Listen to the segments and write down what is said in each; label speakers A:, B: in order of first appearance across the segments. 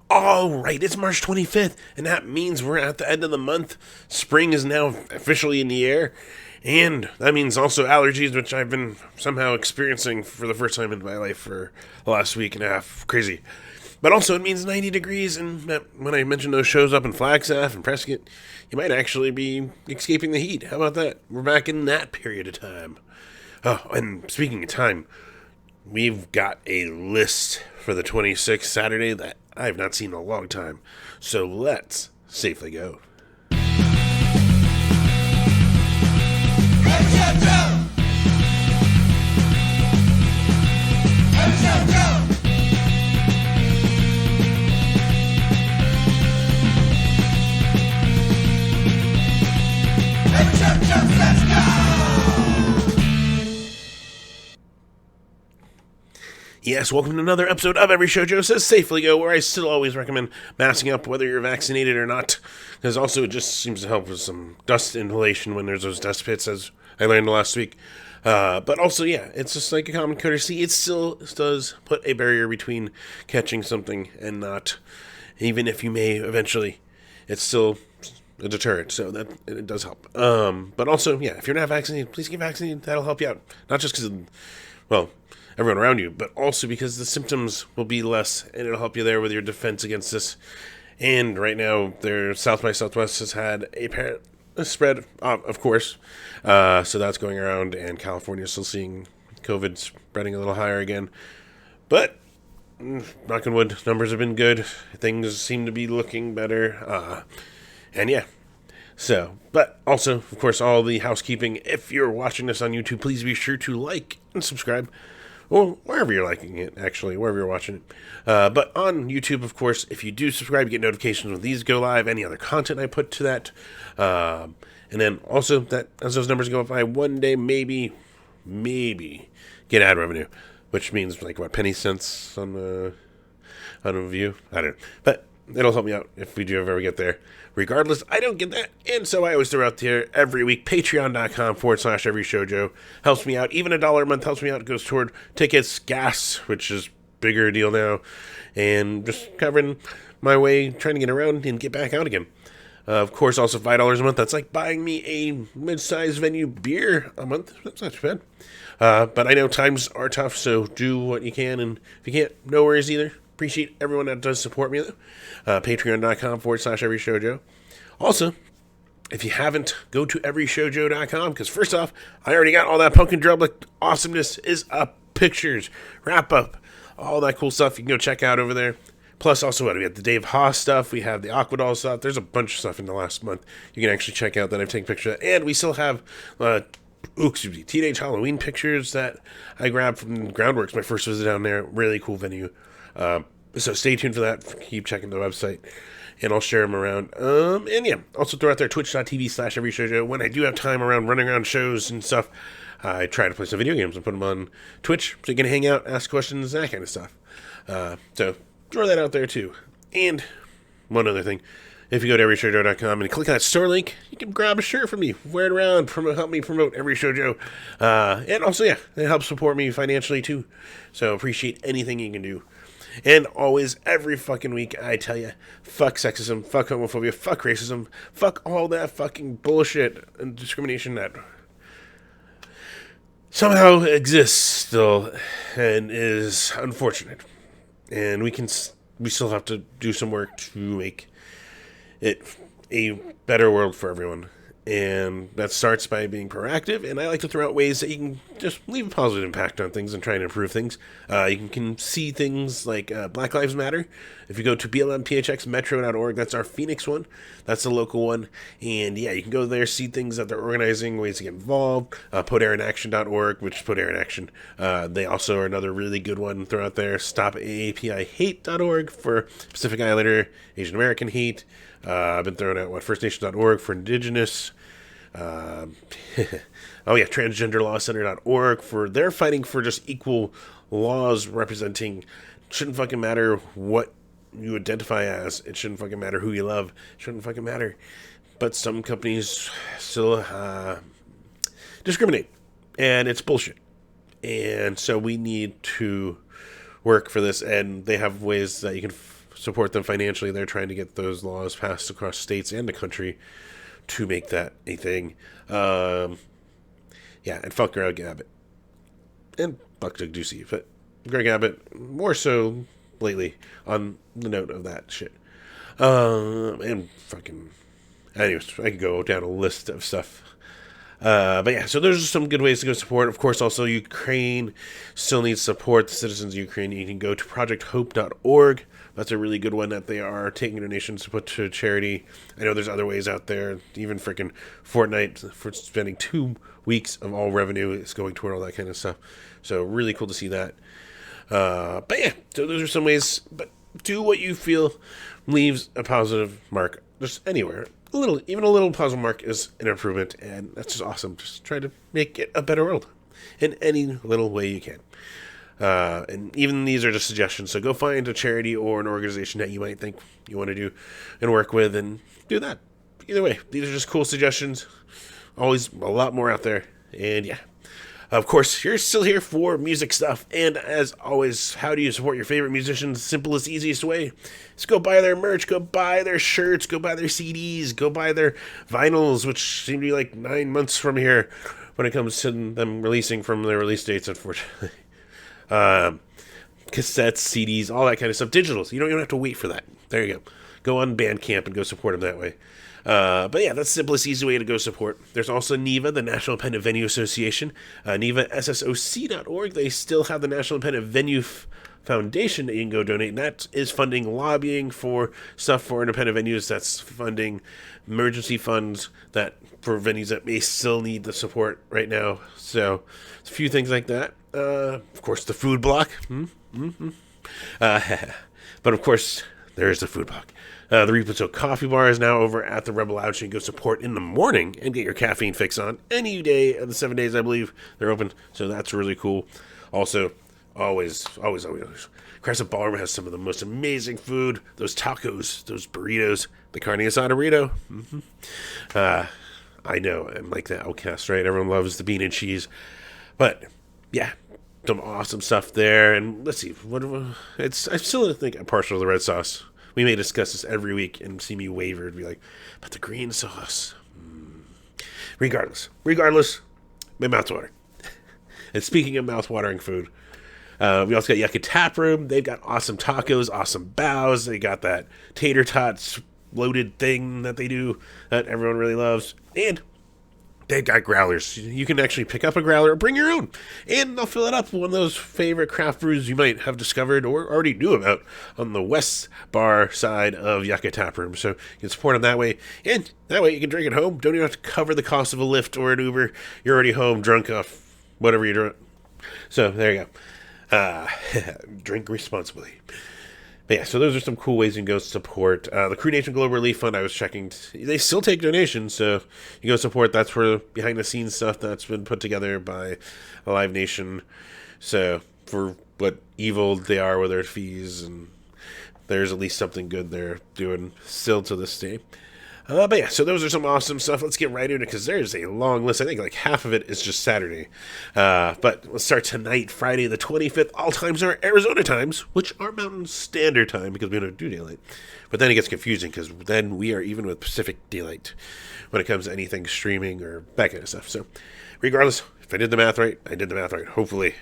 A: All right, it's March 25th, and that means we're at the end of the month. Spring is now officially in the air, and that means also allergies, which I've been somehow experiencing for the first time in my life for the last week and a half. Crazy. But also, it means 90 degrees, and when I mentioned those shows up in Flagstaff and Prescott, you might actually be escaping the heat. How about that? We're back in that period of time. Oh, and speaking of time, we've got a list for the 26th Saturday that I have not seen in a long time. So let's safely go. Yes, welcome to another episode of Every Show Joe Says Safely Go, where I still always recommend masking up whether you're vaccinated or not, because also it just seems to help with some dust inhalation when there's those dust pits, as I learned last week. But also, yeah, it's just like a common courtesy. It still does put a barrier between catching something and not, even if you may eventually. It's still a deterrent, so that it does help. But also, yeah, if you're not vaccinated, please get vaccinated. That'll help you out. Not just because, well, everyone around you, but also because the symptoms will be less, and it'll help you there with your defense against this. And right now, their South by Southwest has had a spread, of course, so that's going around, and California's still seeing COVID spreading a little higher again. But knock on wood, numbers have been good. Things seem to be looking better, and yeah. So, but also, of course, all the housekeeping. If you're watching this on YouTube, please be sure to like and subscribe. Or wherever you're liking it, actually, wherever you're watching it. But on YouTube, of course, if you do subscribe, you get notifications when these go live, any other content I put to that. And then also, that as those numbers go up, I one day maybe get ad revenue, which means like what, penny cents on a view? I don't know. But it'll help me out if we do ever get there. Regardless, I don't get that, and so I always throw out there every week. Patreon.com/Every Show Joe helps me out. Even $1 a month helps me out. It goes toward tickets, gas, which is bigger deal now, and just covering my way, trying to get around and get back out again. Of course, also $5 a month. That's like buying me a mid-sized venue beer a month. That's not too bad. But I know times are tough, so do what you can, and if you can't, no worries either. Appreciate everyone that does support me, though. Patreon.com/Every Show Joe. Also, if you haven't, go to everyshowjoe.com, because first off, I already got all that Pumpkin Drublick awesomeness is up. Pictures, wrap up, all that cool stuff you can go check out over there. Plus, also, we have the Dave Haas stuff, we have the Aquadoll stuff. There's a bunch of stuff in the last month you can actually check out that I've taken pictures of. And we still have Teenage Halloween pictures that I grabbed from Groundworks, my first visit down there. Really cool venue. So stay tuned for that. Keep checking the website, and I'll share them around. And yeah, also throw out there twitch.tv/Every Show Joe. When I do have time around running around shows and stuff, I try to play some video games and put them on Twitch so you can hang out, ask questions, that kind of stuff. So throw that out there too. And one other thing. If you go to everyshowjoe.com and click on that store link, you can grab a shirt from me, wear it around, help me promote Every Show Joe. And also, yeah, it helps support me financially too. So appreciate anything you can do. And always, every fucking week, I tell you, fuck sexism, fuck homophobia, fuck racism, fuck all that fucking bullshit and discrimination that somehow exists still and is unfortunate. And we still have to do some work to make it a better world for everyone. And that starts by being proactive, and I like to throw out ways that you can just leave a positive impact on things and try and improve things. You can see things like Black Lives Matter. If you go to blmphxmetro.org, that's our Phoenix one. That's the local one. And yeah, you can go there, see things that they're organizing, ways to get involved. PutAirInAction.org, which is Put Air in Action. They also are another really good one. Throw out there StopAAPIHate.org for Pacific Islander, Asian American hate. I've been throwing out FirstNation.org for Indigenous. transgenderlawcenter.org for they're fighting for just equal laws representing. Shouldn't fucking matter what you identify as. It shouldn't fucking matter who you love. It shouldn't fucking matter. But some companies still discriminate, and it's bullshit. And so we need to work for this, and they have ways that you can support them financially. They're trying to get those laws passed across states and the country to make that a thing. And fuck Greg Abbott. And fuck Doug Ducey. But Greg Abbott, more so lately, on the note of that shit. And fucking... Anyways, I could go down a list of stuff. So those are some good ways to go support. Of course, also Ukraine still needs support. The citizens of Ukraine, you can go to projecthope.org. That's a really good one that they are taking donations to put to charity. I know there's other ways out there. Even freaking Fortnite, for spending 2 weeks of all revenue is going toward all that kind of stuff. So really cool to see that. So those are some ways. But do what you feel leaves a positive mark just anywhere. Even a little positive mark is an improvement, and that's just awesome. Just try to make it a better world in any little way you can. And even these are just suggestions, so go find a charity or an organization that you might think you want to do and work with, and do that. Either way, these are just cool suggestions. Always a lot more out there, and yeah. Of course, you're still here for music stuff, and as always, how do you support your favorite musicians? Simplest, easiest way is go buy their merch, go buy their shirts, go buy their CDs, go buy their vinyls, which seem to be like 9 months from here when it comes to them releasing from their release dates, unfortunately. Cassettes, CDs, all that kind of stuff. Digitals, you don't even have to wait for that. There you go. Go on Bandcamp and go support them that way. That's the simplest, easy way to go support. There's also NIVA, the National Independent Venue Association. NIVASSOC.org. They still have the National Independent Venue Foundation that you can go donate. And that is funding lobbying for stuff for independent venues. That's funding emergency funds that for venues that may still need the support right now. So, a few things like that. Of course, the food block. But of course, there is the food block. The Repo Coffee Bar is now over at the Rebel Lounge. You can go support in the morning and get your caffeine fix on any day of the 7 days, I believe, they're open. So that's really cool. Also, always, Crescent Ballroom has some of the most amazing food. Those tacos, those burritos, the carne asada burrito. I know, I'm like the outcast, right? Everyone loves the bean and cheese. But, yeah, some awesome stuff there. And let's see, I still think I'm partial to the red sauce. We may discuss this every week and see me waver and be like, but the green sauce. Regardless, my mouth's watering. And speaking of mouth-watering food, we also got Yucca Tap Room. They've got awesome tacos, awesome bows. They got that tater tots loaded thing that they do that everyone really loves. And they've got growlers. You can actually pick up a growler or bring your own. And they'll fill it up with one of those favorite craft brews you might have discovered or already knew about on the West Bar side of Yucca Tap Room. So you can support them that way. And that way you can drink at home. Don't even have to cover the cost of a Lyft or an Uber. You're already home, drunk off whatever you're doing. So there you go. Drink responsibly. But yeah, so those are some cool ways you can go support. The Crew Nation Global Relief Fund, I was checking, they still take donations, so you go support. That's for behind-the-scenes stuff that's been put together by Live Nation. So for what evil they are with their fees, and there's at least something good they're doing still to this day. So those are some awesome stuff. Let's get right into it, because there's a long list. I think like half of it is just Saturday. But let's start tonight, Friday the 25th. All times are Arizona times, which are Mountain Standard Time, because we don't do daylight. But then it gets confusing, because then we are even with Pacific Daylight when it comes to anything streaming or that kind of stuff. So regardless, if I did the math right, I did the math right, hopefully.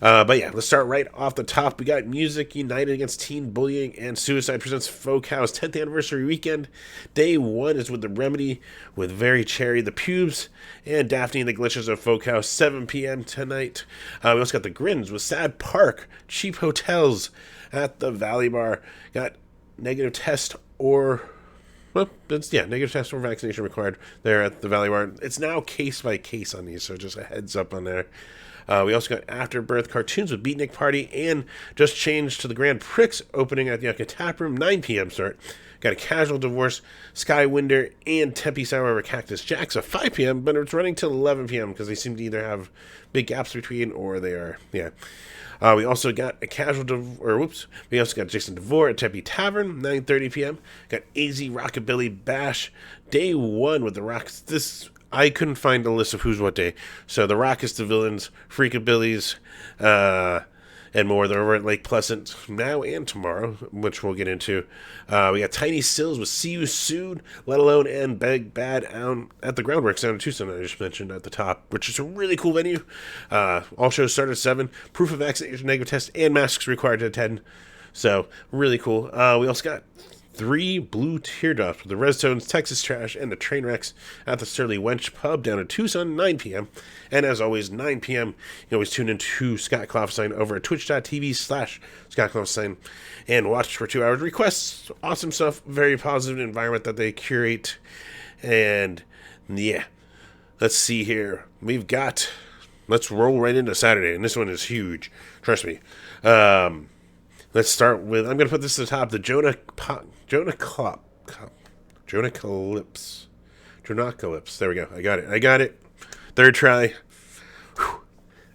A: Let's start right off the top. We got Music United Against Teen Bullying and Suicide presents Folk House 10th Anniversary Weekend. Day 1 is with The Remedy, with Very Cherry, The Pubes, and Daphne and the Glitches of Folk House, 7 p.m. tonight. We also got The Grins with Sad Park, Cheap Hotels at the Valley Bar. Got Negative Test or vaccination required there at the Valley Bar. It's now case by case on these, so just a heads up on there. We also got Afterbirth Cartoons with Beatnik Party, and just changed to the Grand Prix opening at the Yucca Tap Room, 9 p.m. start. Got a Casual Divorce, Skywinder, and Tempe Sour over Cactus Jack's at 5 p.m., but it's running till 11 p.m. because they seem to either have big gaps between or they are, we also got we also got Jason DeVore at Tempe Tavern, 9:30 p.m. Got AZ Rockabilly Bash, day 1 with the Rocks. I couldn't find a list of who's what day. So the Rockets, the Villains, Freakabillies, and more. They're over at Lake Pleasant now and tomorrow, which we'll get into. We got Tiny Sills with See You Soon, Let Alone, and Big Bad at the Groundworks down in Tucson, I just mentioned at the top, which is a really cool venue. All shows start at 7. Proof of vaccination, negative test, and masks required to attend. So, really cool. We also got 3 Blue Teardrops with the Redstones, Texas Trash, and the Trainwrecks at the Sterling Wench Pub down in Tucson, 9 p.m. And as always, 9 p.m., you can always tune into Scott Klopfenstein over at twitch.tv/Scott Klopfenstein and watch for 2 hours. Requests, awesome stuff, very positive environment that they curate. And yeah, let's see here. Let's roll right into Saturday, and this one is huge. Trust me. Let's start with, I'm going to put this at the top, the Jonah Calypse. There we go. I got it. Third try. Whew.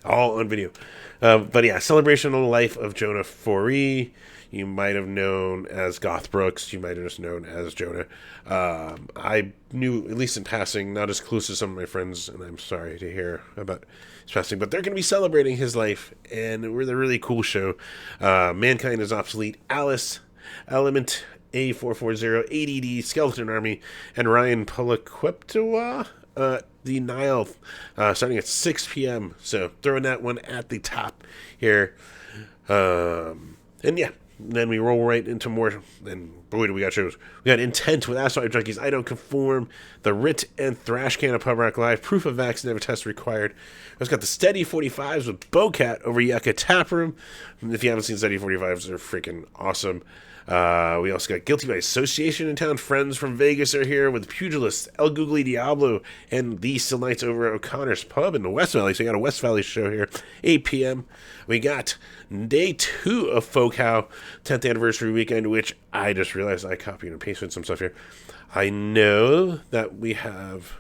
A: All on video. But yeah, celebration of the life of Jonah Foree. You might have known as Goth Brooks. You might have just known as Jonah. I knew, at least in passing, not as close as some of my friends, and I'm sorry to hear about his passing, but they're going to be celebrating his life, and we're a really cool show. Mankind is Obsolete, Alice, Element, A440, ADD, Skeleton Army, and Ryan Polaqueptua, the Nile, starting at 6 p.m. So throwing that one at the top here. And yeah, then we roll right into more, and boy, do we got shows. We got Intent with Asphalt Junkies, I Don't Conform, The Writ and Thrash Can of Pub Rock Live, Proof of Vaccine, Never Test Required. We've got the Steady 45s with Bowcat over Yucca Tap Room. If you haven't seen Steady 45s, they're freaking awesome. We also got Guilty by Association in town. Friends from Vegas are here with Pugilist, El Googly Diablo, and the Still Nights over at O'Connor's Pub in the West Valley. So we got a West Valley show here, 8 p.m. We got day 2 of FoCow, 10th anniversary weekend, which I just realized I copied and pasted some stuff here. I know that we have...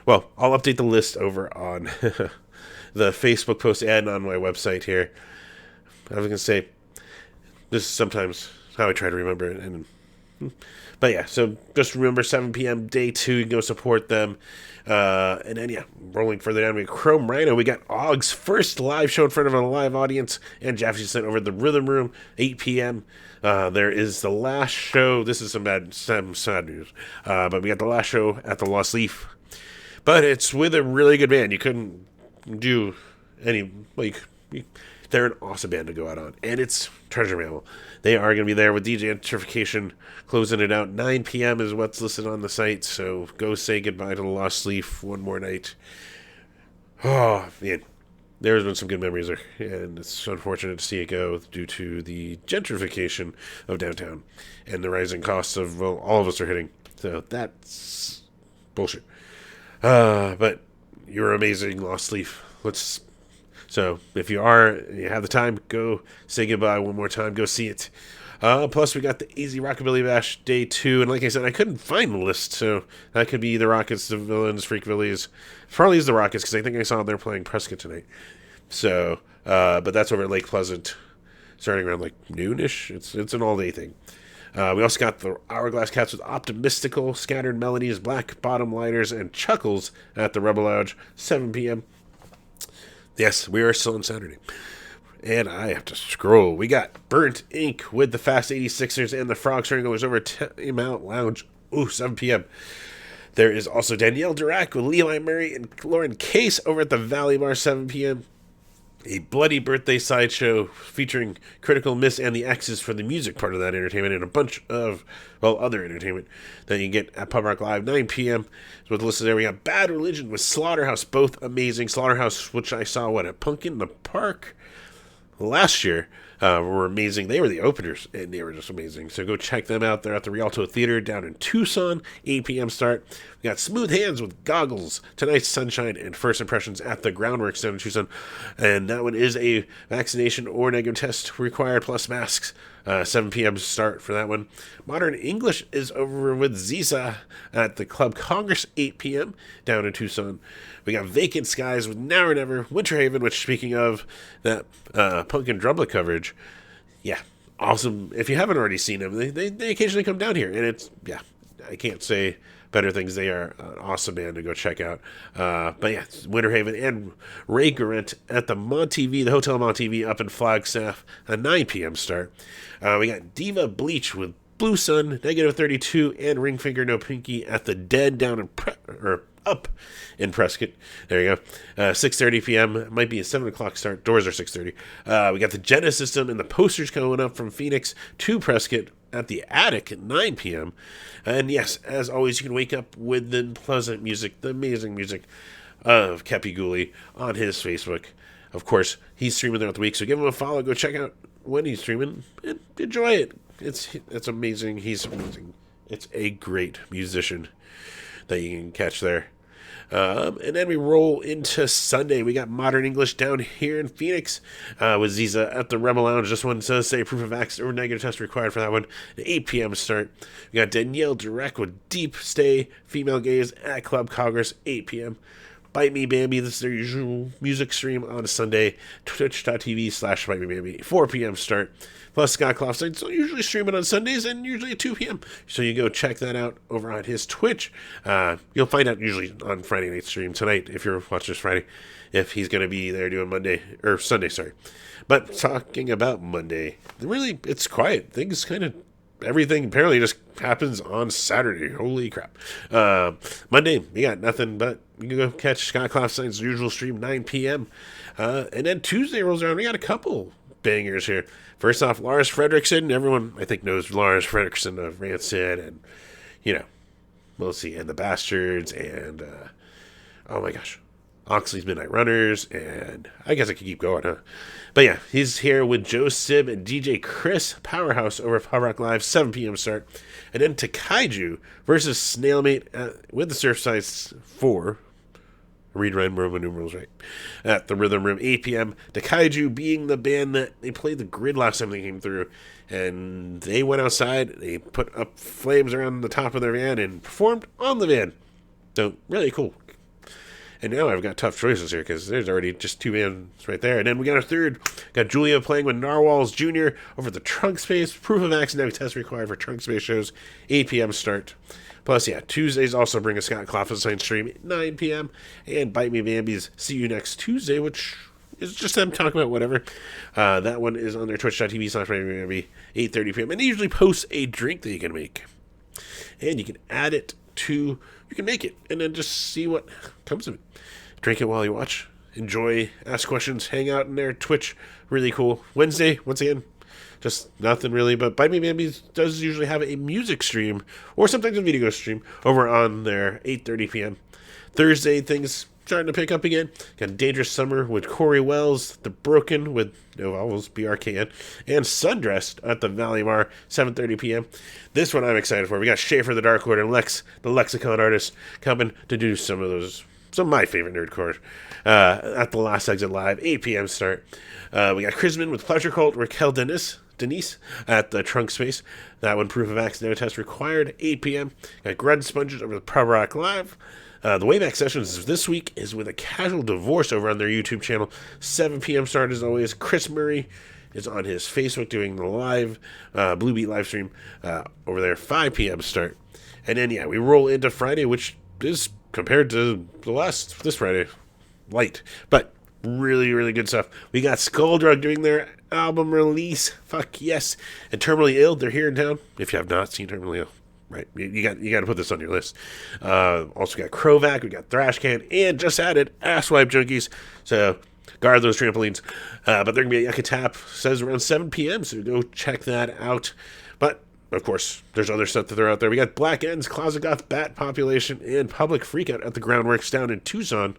A: Well, I'll update the list over on the Facebook post and on my website here. I was going to say, this is sometimes how I try to remember it. But yeah, so just remember 7 p.m. day 2, you can go support them. And then, yeah, rolling further down, we got Chrome Rhino. We got Ogg's first live show in front of a live audience, and Jaffe's sent over at the Rhythm Room, 8 p.m. There is the last show. This is some sad news. But we got the last show at the Lost Leaf. But it's with a really good band. You couldn't do any, they're an awesome band to go out on. And it's Treasure Mammal. They are going to be there with DJ Gentrification closing it out. 9 p.m. is what's listed on the site. So go say goodbye to the Lost Leaf one more night. Oh, man. There's been some good memories there. And it's unfortunate to see it go due to the gentrification of downtown and the rising costs of, well, all of us are hitting. So that's bullshit. But you're amazing, Lost Leaf. So if you have the time, go say goodbye one more time. Go see it. Plus, we got the Easy Rockabilly Bash Day 2. And like I said, I couldn't find the list. So that could be the Rockets, the Villains, Freakvillies. Probably is the Rockets because I think I saw they're playing Prescott tonight. So, but that's over at Lake Pleasant starting around noonish. It's an all-day thing. We also got the Hourglass Cats with Optimistical, Scattered Melodies, Black Bottom Lighters, and Chuckles at the Rebel Lounge, 7 p.m. Yes, we are still on Saturday. And I have to scroll. We got Burnt Ink with the Fast 86ers and the Frog Stranglers over at Timeout Lounge, 7 p.m. There is also Danielle Dirac with Levi Murray and Lauren Case over at the Valley Bar, 7 p.m. A bloody birthday sideshow featuring Critical Miss and the X's for the music part of that entertainment, and a bunch of, other entertainment that you can get at Pub Rock Live, 9 p.m. So with the list there, we got Bad Religion with Slaughterhouse, both amazing. Slaughterhouse, which I saw, at Punk in the Park last year, were amazing. They were the openers, and they were just amazing. So go check them out. They're at the Rialto Theater down in Tucson, 8 p.m. start. We got Smooth Hands with Goggles, Tonight's Sunshine, and First Impressions at the Groundworks down in Tucson. And that one is a vaccination or negative test required plus masks. 7 p.m. start for that one. Modern English is over with Ziza at the Club Congress, 8 p.m. down in Tucson. We got Vacant Skies with Now or Never, Winter Haven, which, speaking of that punk and drumlet coverage, yeah, awesome. If you haven't already seen them, they occasionally come down here, and it's, I can't say Better Things. They are an awesome band to go check out. But yeah, Winter Haven and Ray Garrett at the the Hotel Montev up in Flagstaff, a 9 p.m. start. We got Diva Bleach with Blue Sun, -32, and Ring Finger No Pinky at the Dead down in up in Prescott. There you go. 6:30 p.m. Might be a 7 o'clock start. Doors are 6:30. We got the Jenna System and the Posters going up from Phoenix to Prescott at the Attic at 9 p.m. And yes, as always, you can wake up with the pleasant music, the amazing music of Kepi Gooley on his Facebook. Of course, he's streaming throughout the week, so give him a follow. Go check out when he's streaming and enjoy it. It's amazing. He's amazing. It's a great musician that you can catch there. And then we roll into Sunday. We got Modern English down here in Phoenix with Ziza at the Rebel Lounge. This one says say proof of vax or negative test required for that one. An 8 p.m. start. We got Danielle Direct with Deep Stay Female Gaze at Club Congress, 8 p.m. Bite Me Bambi, this is their usual music stream on a Sunday, twitch.tv/Bite Me Bambi, 4 p.m. start. Plus Scott Klofstein's usually streaming on Sundays and usually at 2 p.m. So you go check that out over on his Twitch. You'll find out usually on Friday night stream tonight, if you're watching this Friday, if he's going to be there doing Sunday, sorry. But talking about Monday, really, it's quiet. Everything apparently just happens on Saturday. Holy crap. Monday, we got nothing, but you can go catch Scott Klofstein's usual stream, 9 p.m. And then Tuesday rolls around. We got a couple bangers here. First off, Lars Fredriksson. Everyone, I think, knows Lars Fredriksson of Rancid and, we'll see, and the Bastards and, oh my gosh, Oxley's Midnight Runners, and I guess I could keep going, huh? But yeah, he's here with Joe Sib and DJ Chris Powerhouse over at Pub Rock Live, 7 p.m. start. And then Takaiju versus Snailmate with the Surfsides 4. Read Roman numerals right. At the Rhythm Room, 8 p.m. Takaiju being the band that they played the Grid last time they came through. And they went outside, they put up flames around the top of their van and performed on the van. So, really cool. And now I've got tough choices here because there's already just 2 bands right there. And then we got a third. Got Julia playing with Narwhals Jr. over at the Trunk Space. Proof of accident test required for Trunk Space shows. 8 p.m. start. Plus, yeah, Tuesdays also bring a Scott Klofstein stream at 9 p.m. And Bite Me Bambi's See You Next Tuesday, which is just them talking about whatever. That one is on their twitch.tv/Bambi, 8:30 p.m. And they usually post a drink that you can make. And you can add it to, you can make it, and then just see what comes of it. Drink it while you watch. Enjoy, ask questions, hang out in their Twitch. Really cool. Wednesday, once again, just nothing really, but Bite Me Bambi does usually have a music stream, or sometimes a video stream, over on their 8:30 p.m. Thursday, things starting to pick up again. Got Dangerous Summer with Corey Wells, The Broken with no vowels, BRKN, and Sundressed at the Valley Bar, 7:30 p.m. This one I'm excited for. We got Schaefer the Dark Lord and Lex, the Lexicon artist, coming to do some of my favorite nerdcore at the Last Exit Live, 8 p.m. start. We got Chrisman with Pleasure Cult, Raquel Denise at the Trunk Space. That one, proof of accident test required, 8 p.m. Got Grud Sponges over the Pub Rock Live. The Wayback Sessions this week is with a Casual Divorce over on their YouTube channel, 7 p.m. start as always. Chris Murray is on his Facebook doing the live Blue Beat live stream over there, 5 p.m. start. And then, yeah, we roll into Friday, which is, compared to this Friday, light. But really, really good stuff. We got Skulldrug doing their album release. Fuck yes. And Terminally Ill, they're here in town. If you have not seen Terminally Ill, right, you got to put this on your list. Also got Krovac, we got Thrashcan, and just added Asswipe Junkies. So guard those trampolines. But they're going to be at Yucca Tap, says around 7 p.m., so go check that out. But of course, there's other stuff that they're out there. We got Black Ends, Closet Goth, Bat Population, and Public Freakout at the Groundworks down in Tucson.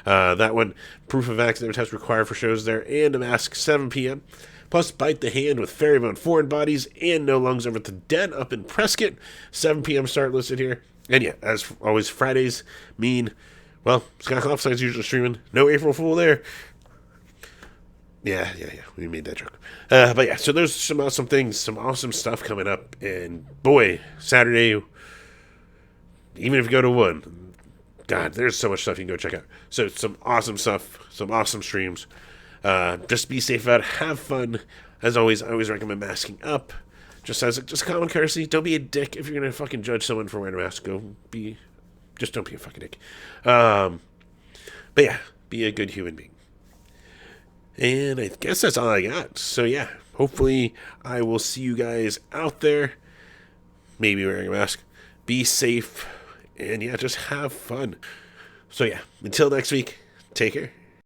A: That one, proof of accident test required for shows there, and a mask, 7 p.m. Plus, Bite the Hand with Ferrybound Foreign Bodies and No Lungs over at the Den up in Prescott, 7 p.m. start listed here. And yeah, as always, Fridays mean, well, Scott Klofstein's usually streaming. No April Fool there. Yeah, we made that joke. But yeah, so there's some awesome things, some awesome stuff coming up. And boy, Saturday, even if you go to one, God, there's so much stuff you can go check out. So some awesome stuff, some awesome streams. Just be safe out, have fun. As always, I always recommend masking up. Just as just a common courtesy, don't be a dick if you're gonna fucking judge someone for wearing a mask. Just don't be a fucking dick. But yeah, be a good human being. And I guess that's all I got. So yeah, hopefully I will see you guys out there. Maybe wearing a mask. Be safe. And yeah, just have fun. So yeah, until next week, take care.